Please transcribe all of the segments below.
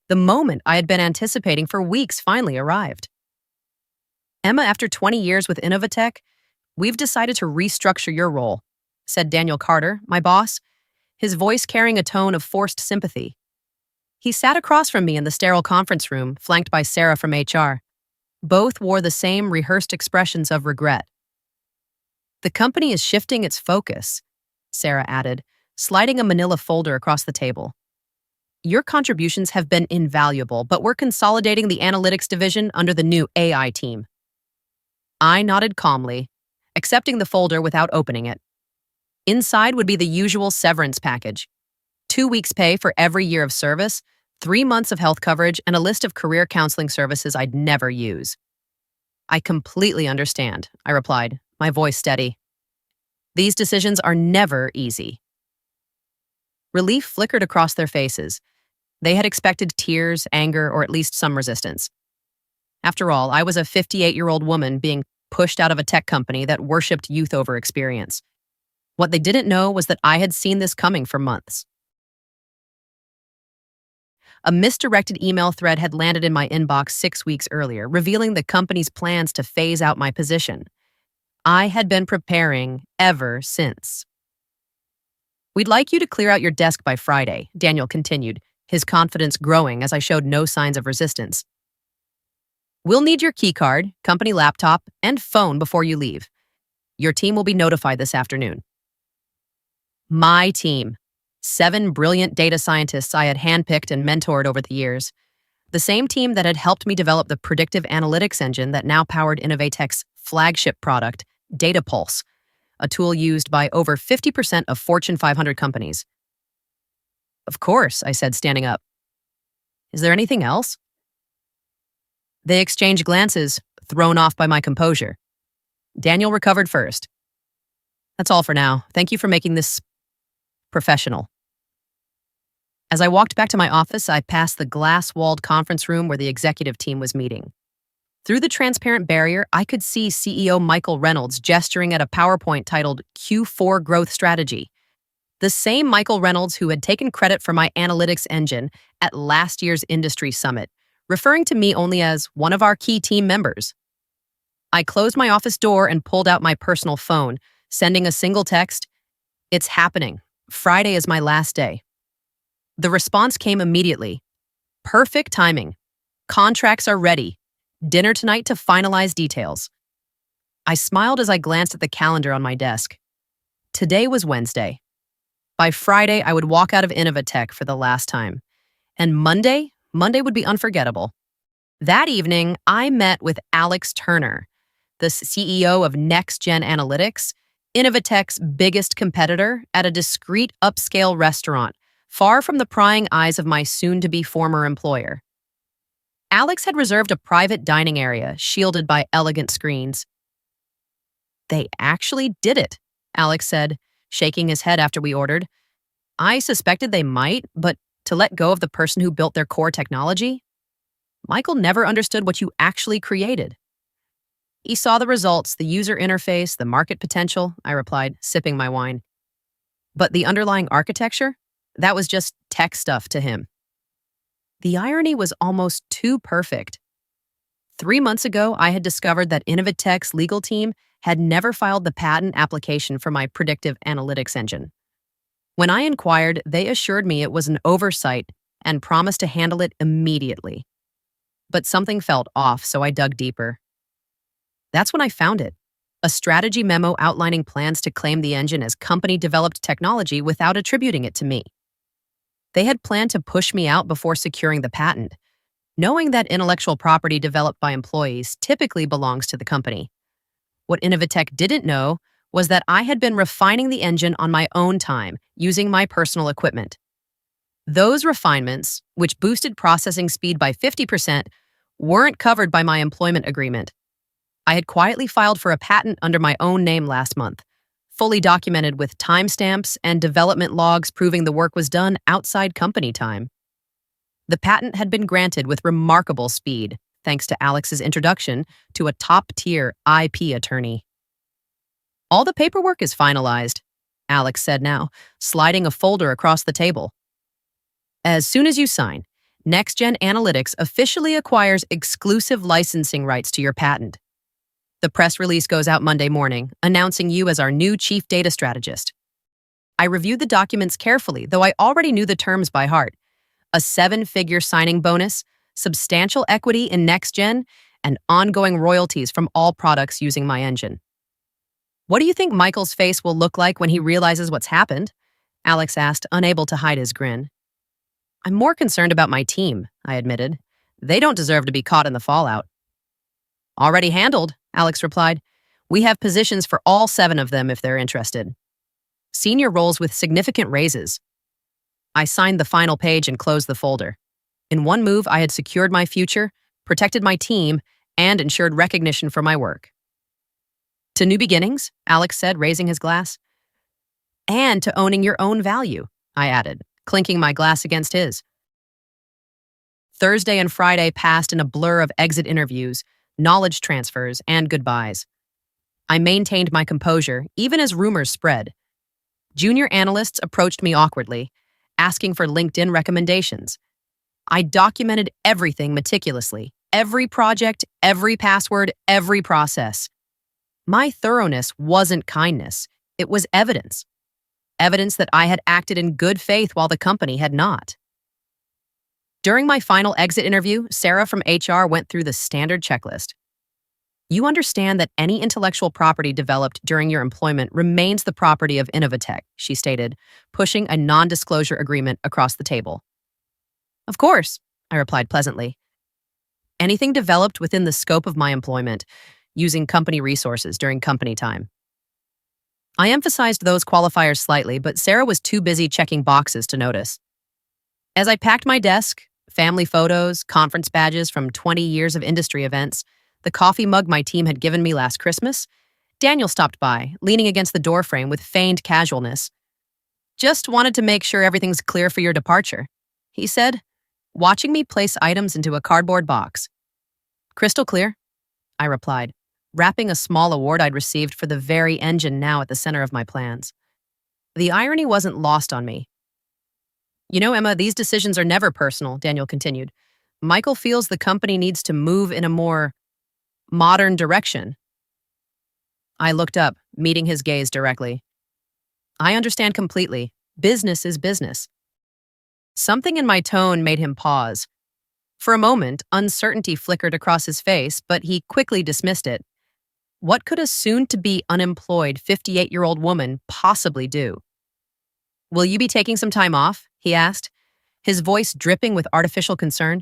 The moment I had been anticipating for weeks finally arrived. Emma, after 20 years with Innovatech, we've decided to restructure your role, said Daniel Carter, my boss, his voice carrying a tone of forced sympathy. He sat across from me in the sterile conference room, flanked by Sarah from HR. Both wore the same rehearsed expressions of regret. The company is shifting its focus, Sarah added, sliding a manila folder across the table. Your contributions have been invaluable, but we're consolidating the analytics division under the new AI team. I nodded calmly, accepting the folder without opening it. Inside would be the usual severance package: 2 weeks' pay for every year of service, 3 months of health coverage, and a list of career counseling services I'd never use. I completely understand, I replied, my voice steady. These decisions are never easy. Relief flickered across their faces. They had expected tears, anger, or at least some resistance. After all, I was a 58-year-old woman being pushed out of a tech company that worshipped youth over experience. What they didn't know was that I had seen this coming for months. A misdirected email thread had landed in my inbox 6 weeks earlier, revealing the company's plans to phase out my position. I had been preparing ever since. We'd like you to clear out your desk by Friday, Daniel continued, his confidence growing as I showed no signs of resistance. We'll need your keycard, company laptop, and phone before you leave. Your team will be notified this afternoon. My team. 7 brilliant data scientists I had handpicked and mentored over the years. The same team that had helped me develop the predictive analytics engine that now powered Innovatech's flagship product, DataPulse, a tool used by over 50% of Fortune 500 companies. Of course, I said, standing up. Is there anything else? They exchanged glances, thrown off by my composure. Daniel recovered first. That's all for now. Thank you for making this professional. As I walked back to my office, I passed the glass-walled conference room where the executive team was meeting. Through the transparent barrier, I could see CEO Michael Reynolds gesturing at a PowerPoint titled Q4 Growth Strategy. The same Michael Reynolds who had taken credit for my analytics engine at last year's industry summit, referring to me only as one of our key team members. I closed my office door and pulled out my personal phone, sending a single text, "It's happening. Friday is my last day." The response came immediately. Perfect timing. Contracts are ready. Dinner tonight to finalize details. I smiled as I glanced at the calendar on my desk. Today was Wednesday. By Friday, I would walk out of Innovatech for the last time. And Monday would be unforgettable. That evening, I met with Alex Turner, the CEO of NextGen Analytics, Innovatech's biggest competitor, at a discreet upscale restaurant, far from the prying eyes of my soon-to-be former employer. Alex had reserved a private dining area, shielded by elegant screens. They actually did it, Alex said, shaking his head after we ordered. I suspected they might, but to let go of the person who built their core technology? Michael never understood what you actually created. He saw the results, the user interface, the market potential, I replied, sipping my wine. But the underlying architecture? That was just tech stuff to him. The irony was almost too perfect. 3 months ago, I had discovered that Innovatech's legal team had never filed the patent application for my predictive analytics engine. When I inquired, they assured me it was an oversight and promised to handle it immediately. But something felt off, so I dug deeper. That's when I found it. A strategy memo outlining plans to claim the engine as company-developed technology without attributing it to me. They had planned to push me out before securing the patent, knowing that intellectual property developed by employees typically belongs to the company. What Innovatech didn't know was that I had been refining the engine on my own time, using my personal equipment. Those refinements, which boosted processing speed by 50%, weren't covered by my employment agreement. I had quietly filed for a patent under my own name last month, fully documented with timestamps and development logs proving the work was done outside company time. The patent had been granted with remarkable speed, thanks to Alex's introduction to a top-tier IP attorney. All the paperwork is finalized, Alex said now, sliding a folder across the table. As soon as you sign, NextGen Analytics officially acquires exclusive licensing rights to your patent. The press release goes out Monday morning, announcing you as our new chief data strategist. I reviewed the documents carefully, though I already knew the terms by heart. A 7-figure signing bonus, substantial equity in NextGen, and ongoing royalties from all products using my engine. What do you think Michael's face will look like when he realizes what's happened? Alex asked, unable to hide his grin. I'm more concerned about my team, I admitted. They don't deserve to be caught in the fallout. Already handled, Alex replied. We have positions for all 7 of them if they're interested. Senior roles with significant raises. I signed the final page and closed the folder. In one move, I had secured my future, protected my team, and ensured recognition for my work. To new beginnings, Alex said, raising his glass. And to owning your own value, I added, clinking my glass against his. Thursday and Friday passed in a blur of exit interviews, knowledge transfers, and goodbyes. I maintained my composure, even as rumors spread. Junior analysts approached me awkwardly, asking for LinkedIn recommendations. I documented everything meticulously, every project, every password, every process. My thoroughness wasn't kindness, it was evidence. Evidence that I had acted in good faith while the company had not. During my final exit interview, Sarah from HR went through the standard checklist. You understand that any intellectual property developed during your employment remains the property of Innovatech, she stated, pushing a non-disclosure agreement across the table. Of course, I replied pleasantly. Anything developed within the scope of my employment, using company resources during company time. I emphasized those qualifiers slightly, but Sarah was too busy checking boxes to notice. As I packed my desk, family photos, conference badges from 20 years of industry events, the coffee mug my team had given me last Christmas, Daniel stopped by, leaning against the doorframe with feigned casualness. Just wanted to make sure everything's clear for your departure, he said, watching me place items into a cardboard box. Crystal clear, I replied, wrapping a small award I'd received for the very engine now at the center of my plans. The irony wasn't lost on me. You know, Emma, these decisions are never personal, Daniel continued. Michael feels the company needs to move in a more modern direction. I looked up, meeting his gaze directly. I understand completely. Business is business. Something in my tone made him pause. For a moment, uncertainty flickered across his face, but he quickly dismissed it. What could a soon-to-be unemployed 58-year-old woman possibly do? Will you be taking some time off? He asked, his voice dripping with artificial concern.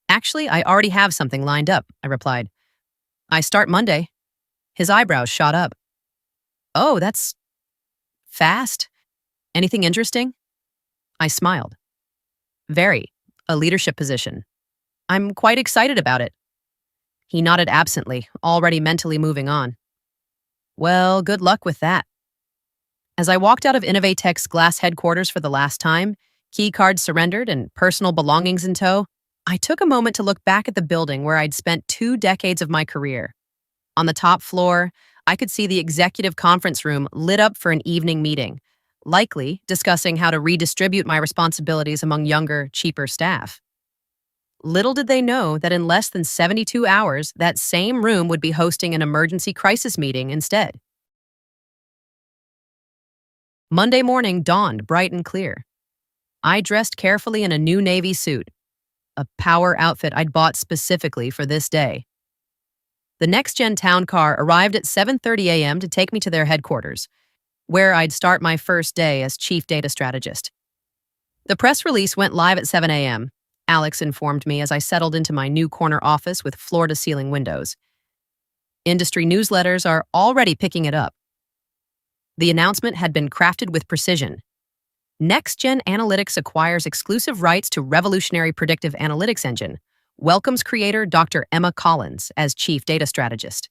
Actually, I already have something lined up, I replied. I start Monday. His eyebrows shot up. Oh, that's fast. Anything interesting? I smiled. Very. A leadership position. I'm quite excited about it. He nodded absently, already mentally moving on. Well, good luck with that. As I walked out of Innovatech's glass headquarters for the last time, key cards surrendered and personal belongings in tow, I took a moment to look back at the building where I'd spent 2 decades of my career. On the top floor, I could see the executive conference room lit up for an evening meeting, likely discussing how to redistribute my responsibilities among younger, cheaper staff. Little did they know that in less than 72 hours, that same room would be hosting an emergency crisis meeting instead. Monday morning dawned bright and clear. I dressed carefully in a new navy suit, a power outfit I'd bought specifically for this day. The NextGen town car arrived at 7:30 a.m. to take me to their headquarters, where I'd start my first day as chief data strategist. The press release went live at 7 a.m., Alex informed me as I settled into my new corner office with floor-to-ceiling windows. Industry newsletters are already picking it up. The announcement had been crafted with precision. NextGen Analytics acquires exclusive rights to revolutionary predictive analytics engine, welcomes creator Dr. Emma Collins as chief data strategist.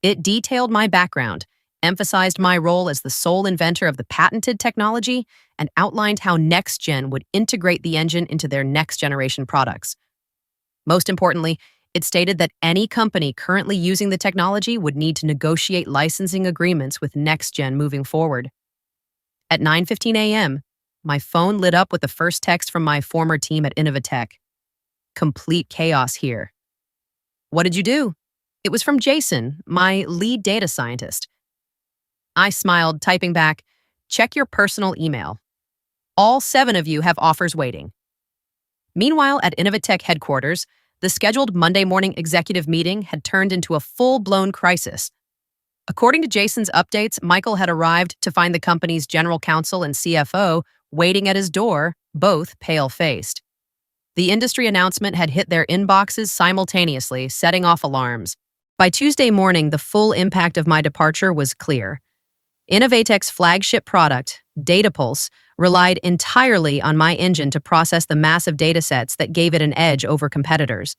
It detailed my background, emphasized my role as the sole inventor of the patented technology, and outlined how NextGen would integrate the engine into their next-generation products. Most importantly, it stated that any company currently using the technology would need to negotiate licensing agreements with NextGen moving forward. At 9:15 a.m., My phone lit up with the first text from my former team at Innovatech. Complete chaos here. What did you do? It was from Jason, my lead data scientist. I smiled, typing back, check your personal email. All 7 of you have offers waiting. Meanwhile, at Innovatech headquarters, the scheduled Monday morning executive meeting had turned into a full-blown crisis. According to Jason's updates, Michael had arrived to find the company's general counsel and CFO waiting at his door, both pale-faced. The industry announcement had hit their inboxes simultaneously, setting off alarms. By Tuesday morning, the full impact of my departure was clear. Innovatech's flagship product, DataPulse, relied entirely on my engine to process the massive datasets that gave it an edge over competitors.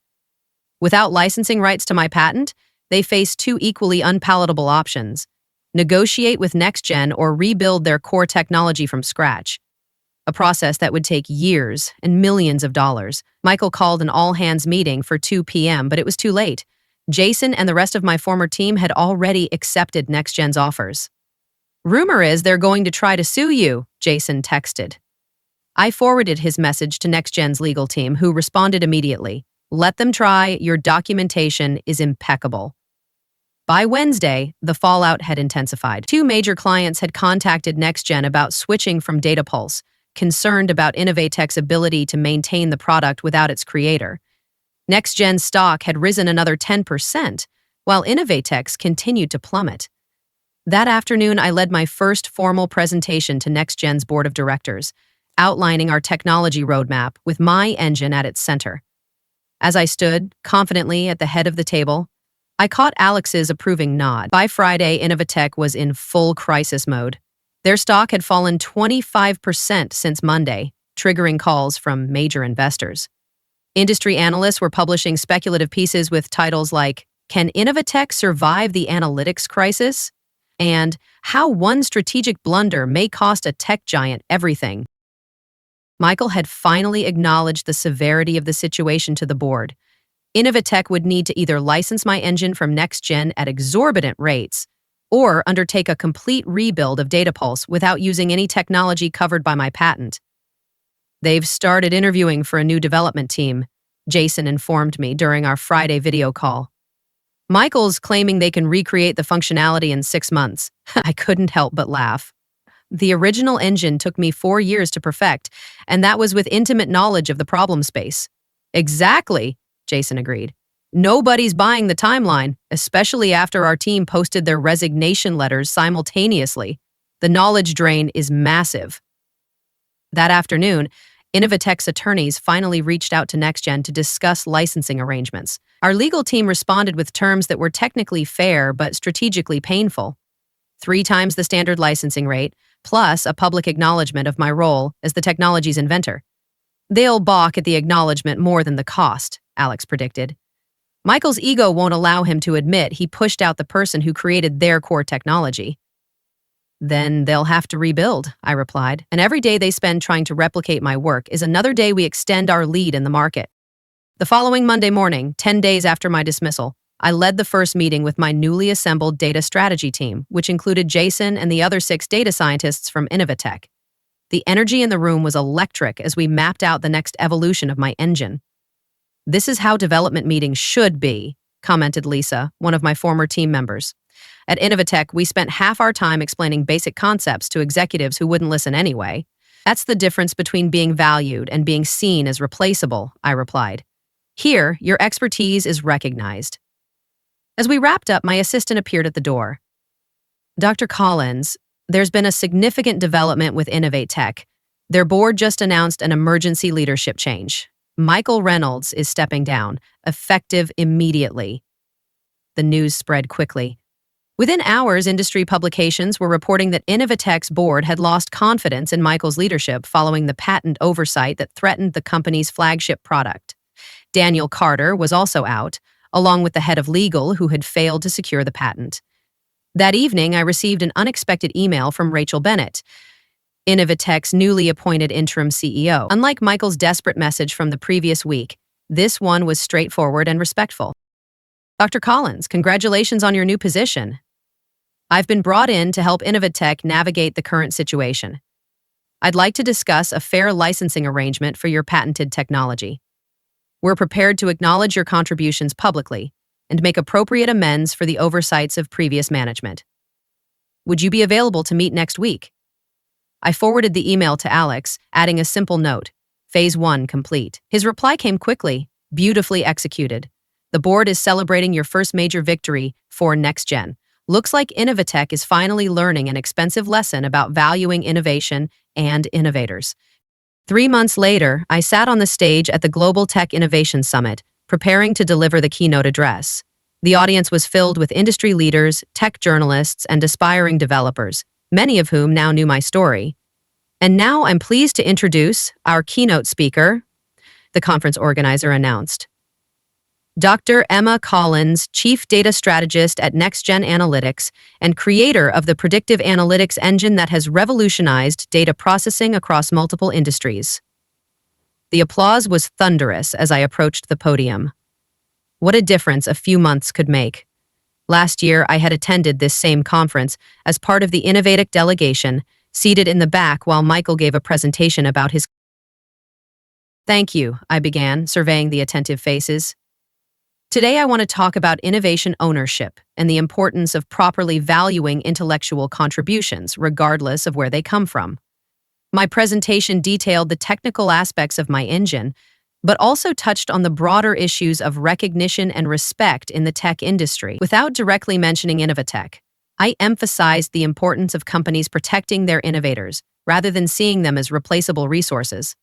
Without licensing rights to my patent, they faced 2 equally unpalatable options: negotiate with NextGen or rebuild their core technology from scratch. A process that would take years and millions of dollars. Michael called an all-hands meeting for 2 p.m., but it was too late. Jason and the rest of my former team had already accepted NextGen's offers. Rumor is they're going to try to sue you, Jason texted. I forwarded his message to NextGen's legal team, who responded immediately. Let them try, your documentation is impeccable. By Wednesday, the fallout had intensified. 2 major clients had contacted NextGen about switching from DataPulse, concerned about Innovatech's ability to maintain the product without its creator. NextGen's stock had risen another 10%, while Innovatech's continued to plummet. That afternoon, I led my first formal presentation to NextGen's board of directors, outlining our technology roadmap with my engine at its center. As I stood confidently at the head of the table, I caught Alex's approving nod. By Friday, Innovatech was in full crisis mode. Their stock had fallen 25% since Monday, triggering calls from major investors. Industry analysts were publishing speculative pieces with titles like, "Can Innovatech survive the analytics crisis?" and "How one strategic blunder may cost a tech giant everything." Michael had finally acknowledged the severity of the situation to the board. Innovatech would need to either license my engine from NextGen at exorbitant rates or undertake a complete rebuild of DataPulse without using any technology covered by my patent. They've started interviewing for a new development team, Jason informed me during our Friday video call. Michael's claiming they can recreate the functionality in 6 months. I couldn't help but laugh. The original engine took me 4 years to perfect, and that was with intimate knowledge of the problem space. Exactly, Jason agreed. Nobody's buying the timeline, especially after our team posted their resignation letters simultaneously. The knowledge drain is massive. That afternoon, Innovatech's attorneys finally reached out to NextGen to discuss licensing arrangements. Our legal team responded with terms that were technically fair but strategically painful. 3 times the standard licensing rate, plus a public acknowledgement of my role as the technology's inventor. They'll balk at the acknowledgement more than the cost, Alex predicted. Michael's ego won't allow him to admit he pushed out the person who created their core technology. Then they'll have to rebuild, I replied, and every day they spend trying to replicate my work is another day we extend our lead in the market. The following Monday morning, 10 days after my dismissal, I led the first meeting with my newly assembled data strategy team, which included Jason and the other 6 data scientists from Innovatech. The energy in the room was electric as we mapped out the next evolution of my engine. This is how development meetings should be, commented Lisa, one of my former team members. At Innovatech, we spent half our time explaining basic concepts to executives who wouldn't listen anyway. That's the difference between being valued and being seen as replaceable, I replied. Here, your expertise is recognized. As we wrapped up, my assistant appeared at the door. Dr. Collins, there's been a significant development with Innovatech. Their board just announced an emergency leadership change. Michael Reynolds is stepping down, effective immediately. The news spread quickly. Within hours, industry publications were reporting that Innovatech's board had lost confidence in Michael's leadership following the patent oversight that threatened the company's flagship product. Daniel Carter was also out, along with the head of legal who had failed to secure the patent. That evening, I received an unexpected email from Rachel Bennett, Innovatech's newly appointed interim CEO. Unlike Michael's desperate message from the previous week, this one was straightforward and respectful. Dr. Collins, congratulations on your new position. I've been brought in to help Innovatech navigate the current situation. I'd like to discuss a fair licensing arrangement for your patented technology. We're prepared to acknowledge your contributions publicly and make appropriate amends for the oversights of previous management. Would you be available to meet next week? I forwarded the email to Alex, adding a simple note, Phase 1 complete. His reply came quickly, beautifully executed. The board is celebrating your first major victory for NextGen. Looks like Innovatech is finally learning an expensive lesson about valuing innovation and innovators. 3 months later, I sat on the stage at the Global Tech Innovation Summit, preparing to deliver the keynote address. The audience was filled with industry leaders, tech journalists, and aspiring developers, many of whom now knew my story. And now I'm pleased to introduce our keynote speaker, the conference organizer announced. Dr. Emma Collins, Chief Data Strategist at NextGen Analytics and creator of the predictive analytics engine that has revolutionized data processing across multiple industries. The applause was thunderous as I approached the podium. What a difference a few months could make. Last year, I had attended this same conference as part of the Innovatech delegation, seated in the back while Michael gave a presentation about his. Thank you, I began, surveying the attentive faces. Today, I want to talk about innovation ownership and the importance of properly valuing intellectual contributions, regardless of where they come from. My presentation detailed the technical aspects of my engine, but also touched on the broader issues of recognition and respect in the tech industry. Without directly mentioning Innovatech, I emphasized the importance of companies protecting their innovators rather than seeing them as replaceable resources.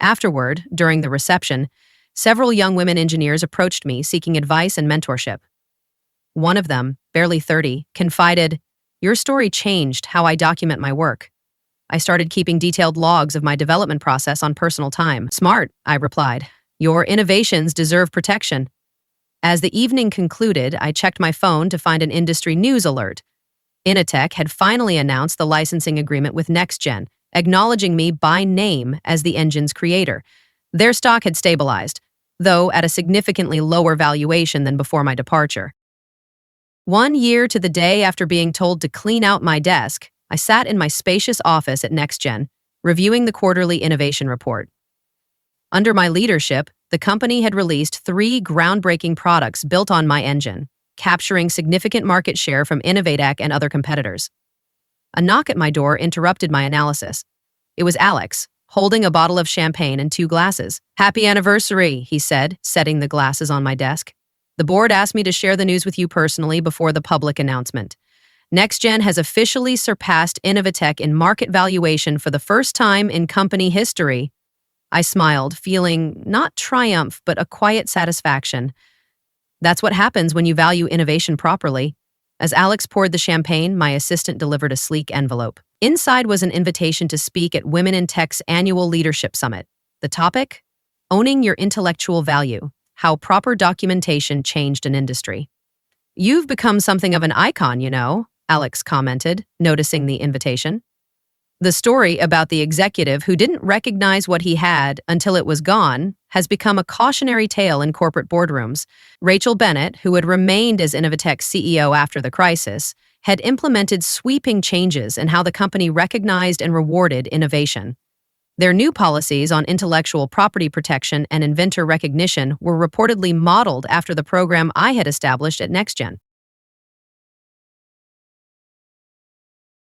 Afterward, during the reception, several young women engineers approached me seeking advice and mentorship. One of them, barely 30, confided, "Your story changed how I document my work. I started keeping detailed logs of my development process on personal time." "Smart," I replied. "Your innovations deserve protection." As the evening concluded, I checked my phone to find an industry news alert. Innovatech had finally announced the licensing agreement with NextGen, acknowledging me by name as the engine's creator. Their stock had stabilized, though at a significantly lower valuation than before my departure. 1 year to the day after being told to clean out my desk, I sat in my spacious office at NextGen, reviewing the quarterly innovation report. Under my leadership, the company had released 3 groundbreaking products built on my engine, capturing significant market share from Innovatech and other competitors. A knock at my door interrupted my analysis. It was Alex, holding a bottle of champagne and 2 glasses. "Happy anniversary," he said, setting the glasses on my desk. "The board asked me to share the news with you personally before the public announcement. NextGen has officially surpassed Innovatech in market valuation for the first time in company history." I smiled, feeling not triumph, but a quiet satisfaction. That's what happens when you value innovation properly. As Alex poured the champagne, my assistant delivered a sleek envelope. Inside was an invitation to speak at Women in Tech's annual leadership summit. The topic? Owning your intellectual value, how proper documentation changed an industry. "You've become something of an icon, you know," Alex commented, noticing the invitation. The story about the executive who didn't recognize what he had until it was gone has become a cautionary tale in corporate boardrooms. Rachel Bennett, who had remained as Innovatech's CEO after the crisis, had implemented sweeping changes in how the company recognized and rewarded innovation. Their new policies on intellectual property protection and inventor recognition were reportedly modeled after the program I had established at NextGen.